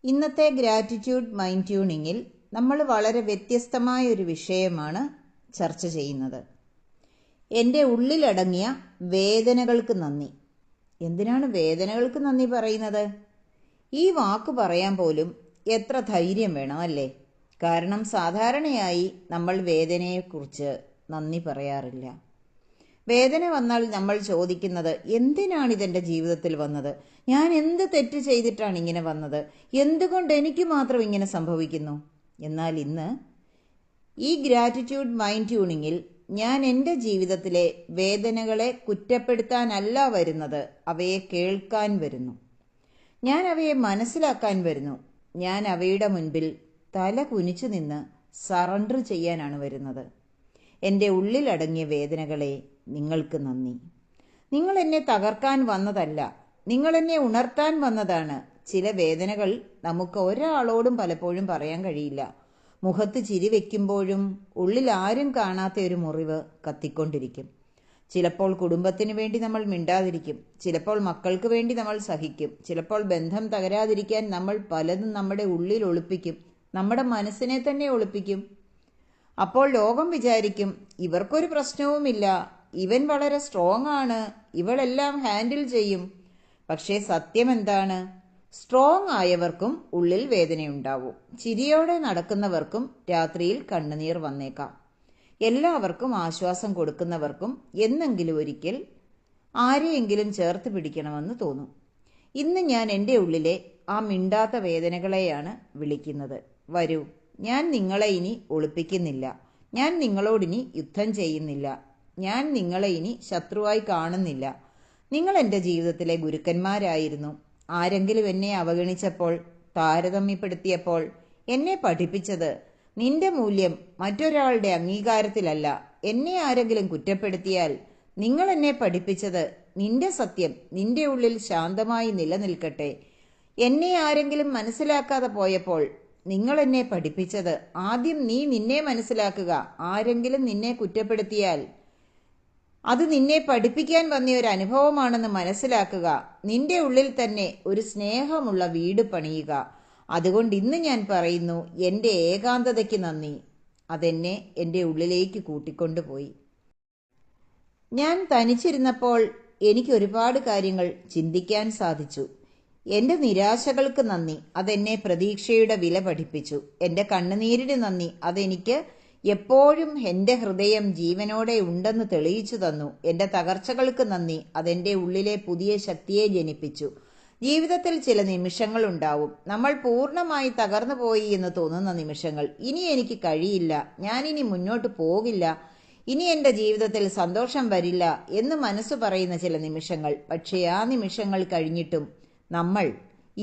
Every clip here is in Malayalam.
ഇന്നത്തെ ഗ്രാറ്റിറ്റ്യൂഡ് മൈൻഡ് ട്യൂണിങ്ങിൽ നമ്മൾ വളരെ വ്യത്യസ്തമായ ഒരു വിഷയമാണ് ചർച്ച ചെയ്യുന്നത്. എൻ്റെ ഉള്ളിലടങ്ങിയ വേദനകൾക്ക് നന്ദി. എന്തിനാണ് വേദനകൾക്ക് നന്ദി പറയുന്നത്? ഈ വാക്ക് പറയാൻ പോലും എത്ര ധൈര്യം വേണം അല്ലേ? കാരണം സാധാരണയായി നമ്മൾ വേദനയെക്കുറിച്ച് നന്ദി പറയാറില്ല. വേദന വന്നാൽ നമ്മൾ ചോദിക്കുന്നത്, എന്തിനാണ് ഇതെൻ്റെ ജീവിതത്തിൽ വന്നത്? ഞാൻ എന്ത് തെറ്റ് ചെയ്തിട്ടാണ് ഇങ്ങനെ വന്നത്? എന്തുകൊണ്ട് എനിക്ക് മാത്രം ഇങ്ങനെ സംഭവിക്കുന്നു? എന്നാൽ ഇന്ന് ഈ ഗ്രാറ്റിറ്റ്യൂഡ് മൈൻഡ് ട്യൂണിങ്ങിൽ ഞാൻ എൻ്റെ ജീവിതത്തിലെ വേദനകളെ കുറ്റപ്പെടുത്താനല്ല വരുന്നത്, അവയെ കേൾക്കാൻ വരുന്നു. ഞാൻ അവയെ മനസ്സിലാക്കാൻ വരുന്നു. ഞാൻ അവയുടെ മുൻപിൽ തല കുനിച്ചു നിന്ന് സറണ്ടർ ചെയ്യാനാണ് വരുന്നത്. എൻ്റെ ഉള്ളിലടങ്ങിയ വേദനകളെ നിങ്ങൾക്ക് നന്ദി. നിങ്ങൾ എന്നെ തകർക്കാൻ വന്നതല്ല, നിങ്ങൾ എന്നെ ഉണർത്താൻ വന്നതാണ്. ചില വേദനകൾ നമുക്ക് ഒരാളോടും പലപ്പോഴും പറയാൻ കഴിയില്ല. മുഖത്ത് ചിരി വെക്കുമ്പോഴും ഉള്ളിൽ ആരും കാണാത്ത ഒരു മുറിവ് കത്തിക്കൊണ്ടിരിക്കും. ചിലപ്പോൾ കുടുംബത്തിന് വേണ്ടി നമ്മൾ മിണ്ടാതിരിക്കും, ചിലപ്പോൾ മക്കൾക്ക് വേണ്ടി നമ്മൾ സഹിക്കും, ചിലപ്പോൾ ബന്ധം തകരാതിരിക്കാൻ നമ്മൾ പലതും നമ്മുടെ ഉള്ളിൽ ഒളിപ്പിക്കും, നമ്മുടെ മനസ്സിനെ തന്നെ ഒളിപ്പിക്കും. അപ്പോൾ ലോകം വിചാരിക്കും, ഇവർക്കൊരു പ്രശ്നവുമില്ല, ഇവൻ വളരെ സ്ട്രോങ് ആണ്, ഇവളെല്ലാം ഹാൻഡിൽ ചെയ്യും. പക്ഷേ സത്യം എന്താണ്? സ്ട്രോങ് ആയവർക്കും ഉള്ളിൽ വേദനയുണ്ടാവും. ചിരിയോടെ നടക്കുന്നവർക്കും രാത്രിയിൽ കണ്ണുനീർ വന്നേക്കാം. എല്ലാവർക്കും ആശ്വാസം കൊടുക്കുന്നവർക്കും എന്നെങ്കിലും ഒരിക്കൽ ആരെയെങ്കിലും ചേർത്ത് പിടിക്കണമെന്ന് തോന്നും. ഇന്ന് ഞാൻ എൻ്റെ ഉള്ളിലെ ആ മിണ്ടാത്ത വേദനകളെയാണ് വിളിക്കുന്നത്. വരൂ, ഞാൻ നിങ്ങളെ ഇനി ഒളിപ്പിക്കുന്നില്ല. ഞാൻ നിങ്ങളോടിനി യുദ്ധം ചെയ്യുന്നില്ല. ഞാൻ നിങ്ങളെ ഇനി ശത്രുവായി കാണുന്നില്ല. നിങ്ങൾ എൻ്റെ ജീവിതത്തിലെ ഗുരുക്കന്മാരായിരുന്നു. ആരെങ്കിലും എന്നെ അവഗണിച്ചപ്പോൾ, താരതമ്യപ്പെടുത്തിയപ്പോൾ എന്നെ പഠിപ്പിച്ചത്, നിന്റെ മൂല്യം മറ്റൊരാളുടെ അംഗീകാരത്തിലല്ല. എന്നെ ആരെങ്കിലും കുറ്റപ്പെടുത്തിയാൽ നിങ്ങൾ എന്നെ പഠിപ്പിച്ചത്, നിന്റെ സത്യം നിന്റെ ഉള്ളിൽ ശാന്തമായി നിലനിൽക്കട്ടെ. എന്നെ ആരെങ്കിലും മനസ്സിലാക്കാതെ പോയപ്പോൾ നിങ്ങൾ എന്നെ പഠിപ്പിച്ചത്, ആദ്യം നീ നിന്നെ മനസ്സിലാക്കുക. ആരെങ്കിലും നിന്നെ കുറ്റപ്പെടുത്തിയാൽ അത് നിന്നെ പഠിപ്പിക്കാൻ വന്ന ഒരു അനുഭവമാണെന്ന് മനസ്സിലാക്കുക. നിന്റെ ഉള്ളിൽ തന്നെ ഒരു സ്നേഹമുള്ള വീട് പണിയുക. അതുകൊണ്ട് ഇന്ന് ഞാൻ പറയുന്നു, എൻ്റെ ഏകാന്തതയ്ക്ക് നന്ദി. അതെന്നെ എൻ്റെ ഉള്ളിലേക്ക് കൂട്ടിക്കൊണ്ടുപോയി. ഞാൻ തനിച്ചിരുന്നപ്പോൾ എനിക്ക് ഒരുപാട് കാര്യങ്ങൾ ചിന്തിക്കാൻ സാധിച്ചു. എൻ്റെ നിരാശകൾക്ക് നന്ദി, അതെന്നെ പ്രതീക്ഷയുടെ വില പഠിപ്പിച്ചു. എൻ്റെ കണ്ണുനീരിന് നന്ദി, അതെനിക്ക് എപ്പോഴും എൻ്റെ ഹൃദയം ജീവനോടെ ഉണ്ടെന്ന് തെളിയിച്ചു തന്നു. എൻ്റെ തകർച്ചകൾക്ക് നന്ദി, അതെൻ്റെ ഉള്ളിലെ പുതിയ ശക്തിയെ ജനിപ്പിച്ചു. ജീവിതത്തിൽ ചില നിമിഷങ്ങൾ ഉണ്ടാവും, നമ്മൾ പൂർണ്ണമായി തകർന്നു പോയി എന്ന് തോന്നുന്ന നിമിഷങ്ങൾ. ഇനി എനിക്ക് കഴിയില്ല, ഞാനിനി മുന്നോട്ട് പോകില്ല, ഇനി എൻ്റെ ജീവിതത്തിൽ സന്തോഷം വരില്ല എന്ന് മനസ്സ് പറയുന്ന ചില നിമിഷങ്ങൾ. പക്ഷേ ആ നിമിഷങ്ങൾ കഴിഞ്ഞിട്ടും നമ്മൾ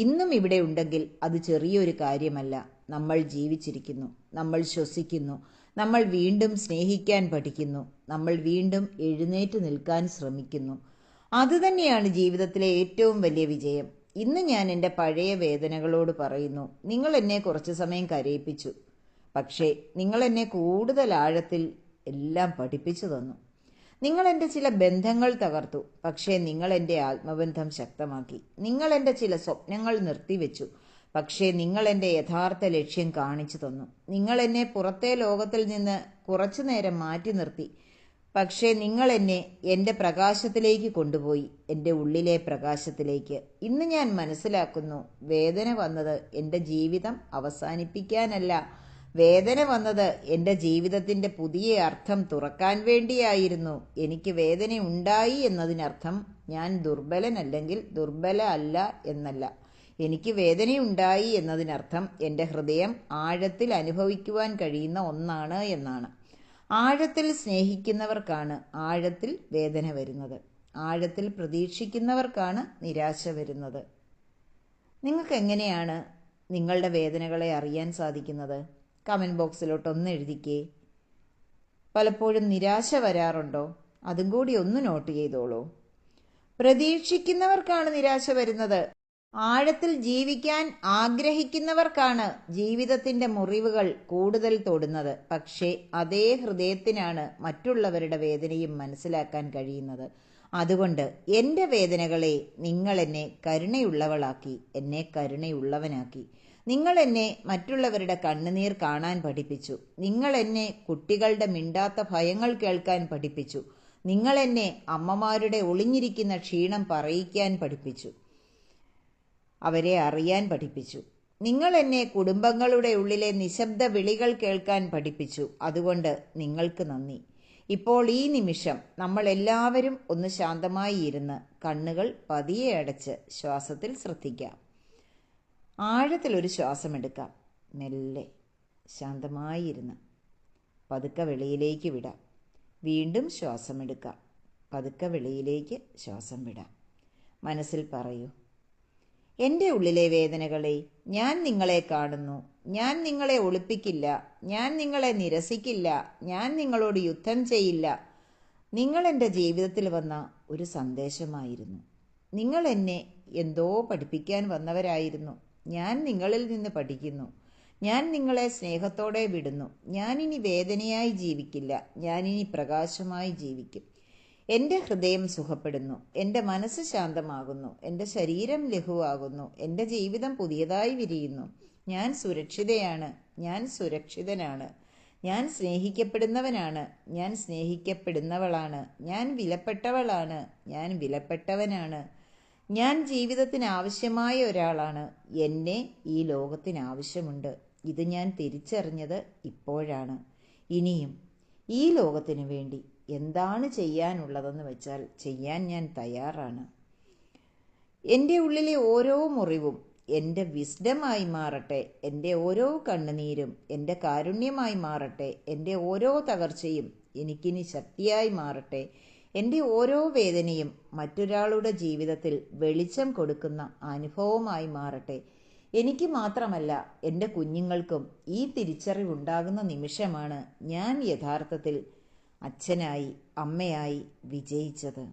ഇന്നും ഇവിടെ ഉണ്ടെങ്കിൽ അത് ചെറിയൊരു കാര്യമല്ല. നമ്മൾ ജീവിച്ചിരിക്കുന്നു, നമ്മൾ ശ്വസിക്കുന്നു, നമ്മൾ വീണ്ടും സ്നേഹിക്കാൻ പഠിക്കുന്നു, നമ്മൾ വീണ്ടും എഴുന്നേറ്റ് നിൽക്കാൻ ശ്രമിക്കുന്നു. അതുതന്നെയാണ് ജീവിതത്തിലെ ഏറ്റവും വലിയ വിജയം. ഇന്ന് ഞാൻ എൻ്റെ പഴയ വേദനകളോട് പറയുന്നു, നിങ്ങൾ എന്നെ കുറച്ചു സമയം കരയിപ്പിച്ചു, പക്ഷേ നിങ്ങൾ എന്നെ കൂടുതൽ ആഴത്തിൽ എല്ലാം പഠിപ്പിച്ചു തന്നു. നിങ്ങൾ എൻ്റെ ചില ബന്ധങ്ങൾ തകർത്തു, പക്ഷേ നിങ്ങൾ എൻ്റെ ആത്മബന്ധം ശക്തമാക്കി. നിങ്ങൾ എൻ്റെ ചില സ്വപ്നങ്ങൾ നിർത്തിവെച്ചു, പക്ഷേ നിങ്ങൾ എൻ്റെ യഥാർത്ഥ ലക്ഷ്യം കാണിച്ചു തന്നു. നിങ്ങൾ എന്നെ പുറത്തെ ലോകത്തിൽ നിന്ന് കുറച്ചു നേരം മാറ്റി നിർത്തി, പക്ഷേ നിങ്ങൾ എന്നെ എൻ്റെ പ്രകാശത്തിലേക്ക് കൊണ്ടുപോയി, എൻ്റെ ഉള്ളിലെ പ്രകാശത്തിലേക്ക്. ഇന്ന് ഞാൻ മനസ്സിലാക്കുന്നു, വേദന വന്നത് എൻ്റെ ജീവിതം അവസാനിപ്പിക്കാനല്ല, വേദന വന്നത് എൻ്റെ ജീവിതത്തിൻ്റെ പുതിയ അർത്ഥം തുറക്കാൻ വേണ്ടിയായിരുന്നു. എനിക്ക് വേദന ഉണ്ടായി എന്നതിനർത്ഥം ഞാൻ ദുർബലനല്ലെങ്കിൽ ദുർബല അല്ല എന്നല്ല. എനിക്ക് വേദനയുണ്ടായി എന്നതിനർത്ഥം എൻ്റെ ഹൃദയം ആഴത്തിൽ അനുഭവിക്കുവാൻ കഴിയുന്ന ഒന്നാണ് എന്നാണ്. ആഴത്തിൽ സ്നേഹിക്കുന്നവർക്കാണ് ആഴത്തിൽ വേദന വരുന്നത്. ആഴത്തിൽ പ്രതീക്ഷിക്കുന്നവർക്കാണ് നിരാശ വരുന്നത്. നിങ്ങൾക്ക് എങ്ങനെയാണ് നിങ്ങളുടെ വേദനകളെ അറിയാൻ സാധിക്കുന്നത്? കമൻറ്റ് ബോക്സിലോട്ട് ഒന്ന് എഴുതിക്കേ. പലപ്പോഴും നിരാശ വരാറുണ്ടോ? അതും കൂടി ഒന്ന് നോട്ട് ചെയ്തോളൂ. പ്രതീക്ഷിക്കുന്നവർക്കാണ് നിരാശ വരുന്നത്. ആഴത്തിൽ ജീവിക്കാൻ ആഗ്രഹിക്കുന്നവർക്കാണ് ജീവിതത്തിൻ്റെ മുറിവുകൾ കൂടുതൽ തൊടുന്നത്. പക്ഷേ അതേ ഹൃദയത്തിനാണ് മറ്റുള്ളവരുടെ വേദനയും മനസ്സിലാക്കാൻ കഴിയുന്നത്. അതുകൊണ്ട് എൻ്റെ വേദനകളെ നിങ്ങൾ എന്നെ കരുണയുള്ളവളാക്കി, എന്നെ കരുണയുള്ളവനാക്കി. നിങ്ങൾ എന്നെ മറ്റുള്ളവരുടെ കണ്ണുനീർ കാണാൻ പഠിപ്പിച്ചു. നിങ്ങൾ എന്നെ കുട്ടികളുടെ മിണ്ടാത്ത ഭയങ്ങൾ കേൾക്കാൻ പഠിപ്പിച്ചു. നിങ്ങൾ എന്നെ അമ്മമാരുടെ ഒളിഞ്ഞിരിക്കുന്ന ക്ഷീണം പറയിക്കാൻ പഠിപ്പിച്ചു, അവരെ അറിയാൻ പഠിപ്പിച്ചു. നിങ്ങൾ എന്നെ കുടുംബങ്ങളുടെ ഉള്ളിലെ നിശബ്ദ വിളികൾ കേൾക്കാൻ പഠിപ്പിച്ചു. അതുകൊണ്ട് നിങ്ങൾക്ക് നന്ദി. ഇപ്പോൾ ഈ നിമിഷം നമ്മൾ എല്ലാവരും ഒന്ന് ശാന്തമായി ഇരുന്ന് കണ്ണുകൾ പതിയെ അടച്ച് ശ്വാസത്തിൽ ശ്രദ്ധിക്കാം. ആഴത്തിലൊരു ശ്വാസമെടുക്കാം. മെല്ലെ ശാന്തമായി ഇരുന്ന് പതുക്കെ വെളിയിലേക്ക് വിടാം. വീണ്ടും ശ്വാസമെടുക്കാം. പതുക്കെ വെളിയിലേക്ക് ശ്വാസം വിടാം. മനസ്സിൽ പറയൂ, എൻ്റെ ഉള്ളിലെ വേദനകളെ ഞാൻ നിങ്ങളെ കാണുന്നു. ഞാൻ നിങ്ങളെ ഒളിപ്പിക്കില്ല. ഞാൻ നിങ്ങളെ നിരസിക്കില്ല. ഞാൻ നിങ്ങളോട് യുദ്ധം ചെയ്യില്ല. നിങ്ങൾ എൻ്റെ ജീവിതത്തിൽ വന്ന ഒരു സന്ദേശമായിരുന്നു. നിങ്ങൾ എന്നെ എന്തോ പഠിപ്പിക്കാൻ വന്നവരായിരുന്നു. ഞാൻ നിങ്ങളിൽ നിന്ന് പഠിക്കുന്നു. ഞാൻ നിങ്ങളെ സ്നേഹത്തോടെ വിടുന്നു. ഞാനിനി വേദനയായി ജീവിക്കില്ല. ഞാനിനി പ്രകാശമായി ജീവിക്കും. എൻ്റെ ഹൃദയം സുഖപ്പെടുന്നു. എൻ്റെ മനസ്സ് ശാന്തമാകുന്നു. എൻ്റെ ശരീരം ലഘുവാകുന്നു. എൻ്റെ ജീവിതം പുതിയതായി വിരിയുന്നു. ഞാൻ സുരക്ഷിതയാണ്. ഞാൻ സുരക്ഷിതനാണ്. ഞാൻ സ്നേഹിക്കപ്പെടുന്നവനാണ്. ഞാൻ സ്നേഹിക്കപ്പെടുന്നവളാണ്. ഞാൻ വിലപ്പെട്ടവളാണ്. ഞാൻ വിലപ്പെട്ടവനാണ്. ഞാൻ ജീവിതത്തിന് ആവശ്യമായ ഒരാളാണ്. എന്നെ ഈ ലോകത്തിന് ആവശ്യമുണ്ട്. ഇത് ഞാൻ തിരിച്ചറിഞ്ഞത് ഇപ്പോഴാണ്. ഇനിയും ഈ ലോകത്തിന് വേണ്ടി എന്താണ് ചെയ്യാനുള്ളതെന്ന് വെച്ചാൽ ചെയ്യാൻ ഞാൻ തയ്യാറാണ്. എൻ്റെ ഉള്ളിലെ ഓരോ മുറിവും എൻ്റെ വിസ്ഡമായി മാറട്ടെ. എൻ്റെ ഓരോ കണ്ണുനീരും എൻ്റെ കാരുണ്യമായി മാറട്ടെ. എൻ്റെ ഓരോ തകർച്ചയും എനിക്കിനി ശക്തിയായി മാറട്ടെ. എൻ്റെ ഓരോ വേദനയും മറ്റൊരാളുടെ ജീവിതത്തിൽ വെളിച്ചം കൊടുക്കുന്ന അനുഭവമായി മാറട്ടെ. എനിക്ക് മാത്രമല്ല, എൻ്റെ കുഞ്ഞുങ്ങൾക്കും ഈ തിരിച്ചറിവുണ്ടാകുന്ന നിമിഷമാണ് ഞാൻ യഥാർത്ഥത്തിൽ അച്ഛനായി അമ്മയായി വിജയിച്ചത്.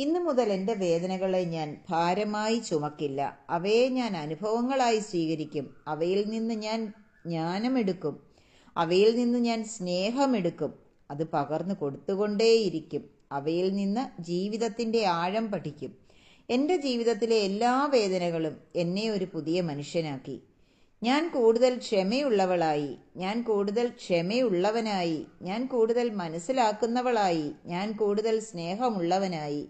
ഇന്നു മുതൽ എൻ്റെ വേദനകളെ ഞാൻ ഭാരമായി ചുമക്കില്ല. അവയെ ഞാൻ അനുഭവങ്ങളായി സ്വീകരിക്കും. അവയിൽ നിന്ന് ഞാൻ ജ്ഞാനമെടുക്കും. അവയിൽ നിന്ന് ഞാൻ സ്നേഹമെടുക്കും. അത് പകർന്നു കൊടുത്തുകൊണ്ടേയിരിക്കും. അവയിൽ നിന്ന് ജീവിതത്തിൻ്റെ ആഴം പഠിക്കും. എൻ്റെ ജീവിതത്തിലെ എല്ലാ വേദനകളും എന്നെ ഒരു പുതിയ മനുഷ്യനാക്കി. ഞാൻ കൂടുതൽ ക്ഷമയുള്ളവളായി. ഞാൻ കൂടുതൽ ക്ഷമയുള്ളവനായി. ഞാൻ കൂടുതൽ മനസ്സിലാക്കുന്നവളായി. ഞാൻ കൂടുതൽ സ്നേഹമുള്ളവനായി.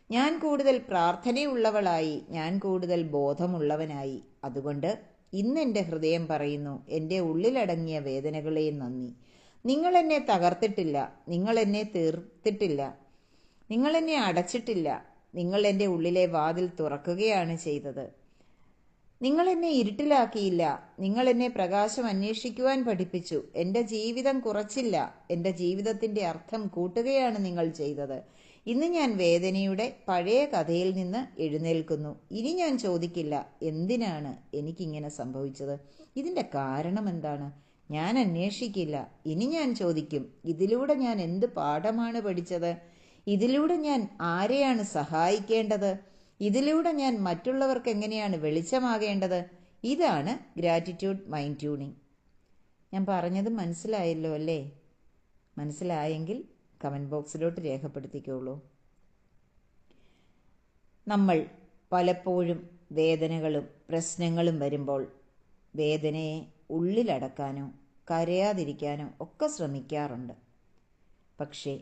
ഞാൻ കൂടുതൽ പ്രാർത്ഥനയുള്ളവളായി. ഞാൻ കൂടുതൽ ബോധമുള്ളവനായി. അതുകൊണ്ട് ഇന്ന് എൻ്റെ ഹൃദയം പറയുന്നു, എൻ്റെ ഉള്ളിലടങ്ങിയ വേദനകളെ നന്ദി. നിങ്ങൾ എന്നെ തകർത്തിട്ടില്ല. നിങ്ങൾ എന്നെ തീർത്തിട്ടില്ല. നിങ്ങൾ എന്നെ അടച്ചിട്ടില്ല. നിങ്ങൾ എൻ്റെ ഉള്ളിലെ വാതിൽ തുറക്കുകയാണ് ചെയ്തത്. നിങ്ങൾ എന്നെ ഇരുട്ടിലാക്കിയില്ല. നിങ്ങൾ എന്നെ പ്രകാശം അന്വേഷിക്കുവാൻ പഠിപ്പിച്ചു. എൻ്റെ ജീവിതം കുറച്ചില്ല. എൻ്റെ ജീവിതത്തിൻ്റെ അർത്ഥം കൂട്ടുകയാണ് നിങ്ങൾ ചെയ്തത്. ഇന്ന് ഞാൻ വേദനയുടെ പഴയ കഥയിൽ നിന്ന് എഴുന്നേൽക്കുന്നു. ഇനി ഞാൻ ചോദിക്കില്ല, എന്തിനാണ് എനിക്കിങ്ങനെ സംഭവിച്ചത്? ഇതിൻ്റെ കാരണം എന്താണ്? ഞാൻ അന്വേഷിക്കില്ല. ഇനി ഞാൻ ചോദിക്കും, ഇതിലൂടെ ഞാൻ എന്ത് പാഠമാണ് പഠിച്ചത്? ഇതിലൂടെ ഞാൻ ആരെയാണ് സഹായിക്കേണ്ടത്? ഇതിലൂടെ ഞാൻ മറ്റുള്ളവർക്ക് എങ്ങനെയാണ് വെളിച്ചമാകേണ്ടത്? ഇതാണ് ഗ്രാറ്റിറ്റ്യൂഡ് മൈൻഡ് ട്യൂണിങ്. ഞാൻ പറഞ്ഞത് മനസ്സിലായല്ലോ അല്ലേ? മനസ്സിലായെങ്കിൽ കമൻറ്റ് ബോക്സിലോട്ട് രേഖപ്പെടുത്തിക്കോളൂ. നമ്മൾ പലപ്പോഴും വേദനകളും പ്രശ്നങ്ങളും വരുമ്പോൾ വേദനയെ ഉള്ളിലടക്കാനോ കരയാതിരിക്കാനോ ഒക്കെ ശ്രമിക്കാറുണ്ട്. പക്ഷേ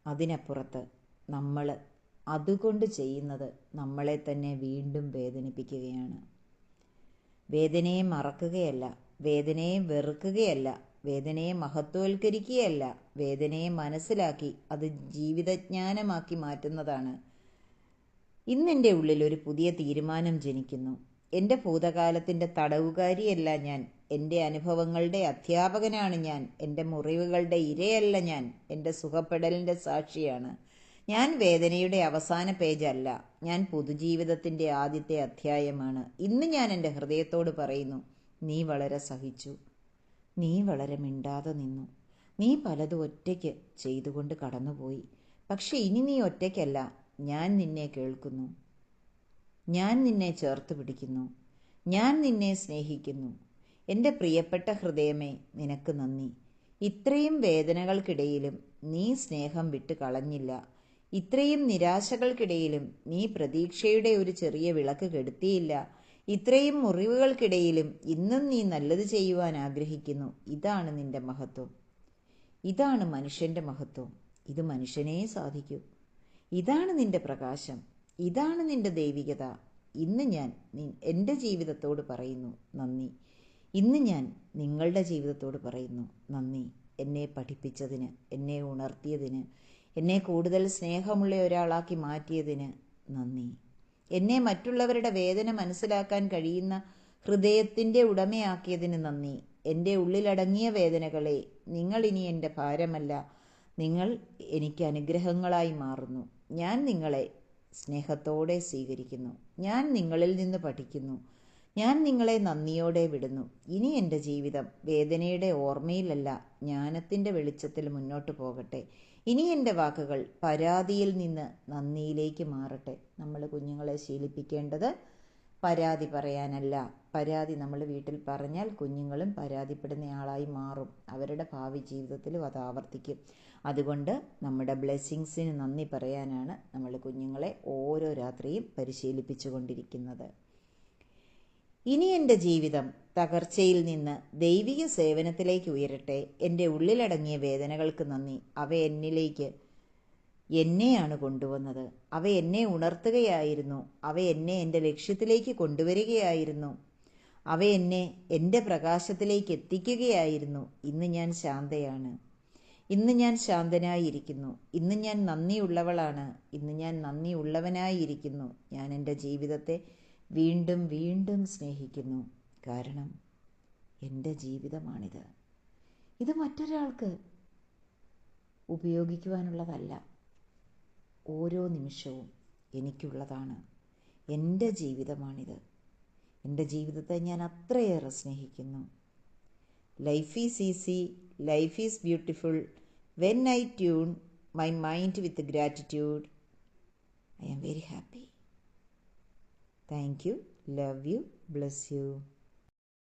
അതിനപ്പുറത്ത് നമ്മൾ അതുകൊണ്ട് ചെയ്യുന്നത് നമ്മളെ തന്നെ വീണ്ടും വേദനിപ്പിക്കുകയാണ്. വേദനയെ മറക്കുകയല്ല, വേദനയെ വെറുക്കുകയല്ല, വേദനയെ മഹത്വവൽക്കരിക്കുകയല്ല, വേദനയെ മനസ്സിലാക്കി അത് ജീവിതജ്ഞാനമാക്കി മാറ്റുന്നതാണ്. ഇന്നെൻ്റെ ഉള്ളിൽ ഒരു പുതിയ തീരുമാനം ജനിക്കുന്നു. എൻ്റെ ഭൂതകാലത്തിൻ്റെ തടവുകാരിയല്ല ഞാൻ. എൻ്റെ അനുഭവങ്ങളുടെ അധ്യാപകനാണ് ഞാൻ. എൻ്റെ മുറിവുകളുടെ ഇരയല്ല ഞാൻ. എൻ്റെ സുഖപ്പെടലിൻ്റെ സാക്ഷിയാണ് ഞാൻ. വേദനയുടെ അവസാന പേജല്ല ഞാൻ. പുതുജീവിതത്തിൻ്റെ ആദ്യത്തെ അധ്യായമാണ്. ഇന്ന് ഞാൻ എൻ്റെ ഹൃദയത്തോട് പറയുന്നു, നീ വളരെ സഹിച്ചു. നീ വളരെ മിണ്ടാതെ നിന്നു. നീ പലതും ഒറ്റയ്ക്ക് ചെയ്തുകൊണ്ട് കടന്നുപോയി. പക്ഷെ ഇനി നീ ഒറ്റയ്ക്കല്ല. ഞാൻ നിന്നെ കേൾക്കുന്നു. ഞാൻ നിന്നെ ചേർത്ത് പിടിക്കുന്നു. ഞാൻ നിന്നെ സ്നേഹിക്കുന്നു. എൻ്റെ പ്രിയപ്പെട്ട ഹൃദയമേ, നിനക്ക് നന്ദി. ഇത്രയും വേദനകൾക്കിടയിലും നീ സ്നേഹം വിട്ട് കളഞ്ഞില്ല. ഇത്രയും നിരാശകൾക്കിടയിലും നീ പ്രതീക്ഷയുടെ ഒരു ചെറിയ വിളക്ക് കെടുത്തിയില്ല. ഇത്രയും മുറിവുകൾക്കിടയിലും ഇന്നും നീ നല്ലത് ചെയ്യുവാൻ ആഗ്രഹിക്കുന്നു. ഇതാണ് നിന്റെ മഹത്വം. ഇതാണ് മനുഷ്യന്റെ മഹത്വം. ഇത് മനുഷ്യനേ സാധിക്കൂ. ഇതാണ് നിന്റെ പ്രകാശം. ഇതാണ് നിന്റെ ദൈവികത. ഇന്ന് ഞാൻ എൻ്റെ ജീവിതത്തോട് പറയുന്നു നന്ദി. ഇന്ന് ഞാൻ നിങ്ങളുടെ ജീവിതത്തോട് പറയുന്നു നന്ദി. എന്നെ പഠിപ്പിച്ചതിന്, എന്നെ ഉണർത്തിയതിന്, എന്നെ കൂടുതൽ സ്നേഹമുള്ള ഒരാളാക്കി മാറ്റിയതിന് നന്ദി. എന്നെ മറ്റുള്ളവരുടെ വേദന മനസ്സിലാക്കാൻ കഴിയുന്ന ഹൃദയത്തിൻ്റെ ഉടമയാക്കിയതിന് നന്ദി. എൻ്റെ ഉള്ളിലടങ്ങിയ വേദനകളെ, നിങ്ങൾ ഇനി എൻ്റെ ഭാരമല്ല, നിങ്ങൾ എനിക്ക് അനുഗ്രഹങ്ങളായി മാറുന്നു. ഞാൻ നിങ്ങളെ സ്നേഹത്തോടെ സ്വീകരിക്കുന്നു. ഞാൻ നിങ്ങളിൽ നിന്ന് പഠിക്കുന്നു. ഞാൻ നിങ്ങളെ നന്ദിയോടെ വിടുന്നു. ഇനി എൻ്റെ ജീവിതം വേദനയുടെ ഓർമ്മയിലല്ല, ജ്ഞാനത്തിൻ്റെ വെളിച്ചത്തിൽ മുന്നോട്ട് പോകട്ടെ. ഇനി എൻ്റെ വാക്കുകൾ പരാതിയിൽ നിന്ന് നന്ദിയിലേക്ക് മാറട്ടെ. നമ്മൾ കുഞ്ഞുങ്ങളെ ശീലിപ്പിക്കേണ്ടത് പരാതി പറയാനല്ല. പരാതി നമ്മൾ വീട്ടിൽ പറഞ്ഞാൽ കുഞ്ഞുങ്ങളും പരാതിപ്പെടുന്നയാളായി മാറും. അവരുടെ ഭാവി ജീവിതത്തിലും അത് ആവർത്തിക്കും. അതുകൊണ്ട് നമ്മുടെ ബ്ലെസ്സിങ്സിന് നന്ദി പറയാനാണ് നമ്മൾ കുഞ്ഞുങ്ങളെ ഓരോ രാത്രിയും പരിശീലിപ്പിച്ചു കൊണ്ടിരിക്കുന്നത്. ഇനി എൻ്റെ ജീവിതം തകർച്ചയിൽ നിന്ന് ദൈവിക സേവനത്തിലേക്ക് ഉയരട്ടെ. എൻ്റെ ഉള്ളിലടങ്ങിയ വേദനകൾക്ക് നന്ദി. അവ എന്നെയാണ് കൊണ്ടുവന്നത്. അവ എന്നെ ഉണർത്തുകയായിരുന്നു. അവ എന്നെ എൻ്റെ ലക്ഷ്യത്തിലേക്ക് കൊണ്ടുവരികയായിരുന്നു. അവ എന്നെ എൻ്റെ പ്രകാശത്തിലേക്ക് എത്തിക്കുകയായിരുന്നു. ഇന്ന് ഞാൻ ശാന്തയാണ്. ഇന്ന് ഞാൻ ശാന്തനായിരിക്കുന്നു. ഇന്ന് ഞാൻ നന്ദിയുള്ളവളാണ്. ഇന്ന് ഞാൻ നന്ദിയുള്ളവനായിരിക്കുന്നു. ഞാൻ എൻ്റെ ജീവിതത്തെ വീണ്ടും വീണ്ടും സ്നേഹിക്കുന്നു. കാരണം എൻ്റെ ജീവിതമാണിത്. ഇത് മറ്റൊരാൾക്ക് ഉപയോഗിക്കുവാനുള്ളതല്ല. ഓരോ നിമിഷവും എനിക്കുള്ളതാണ്. എൻ്റെ ജീവിതമാണിത്. എൻ്റെ ജീവിതത്തെ ഞാൻ അത്രയേറെ സ്നേഹിക്കുന്നു. Life is easy, life is beautiful when I tune my mind with gratitude. I am very happy. Thank you. Love you. Bless you.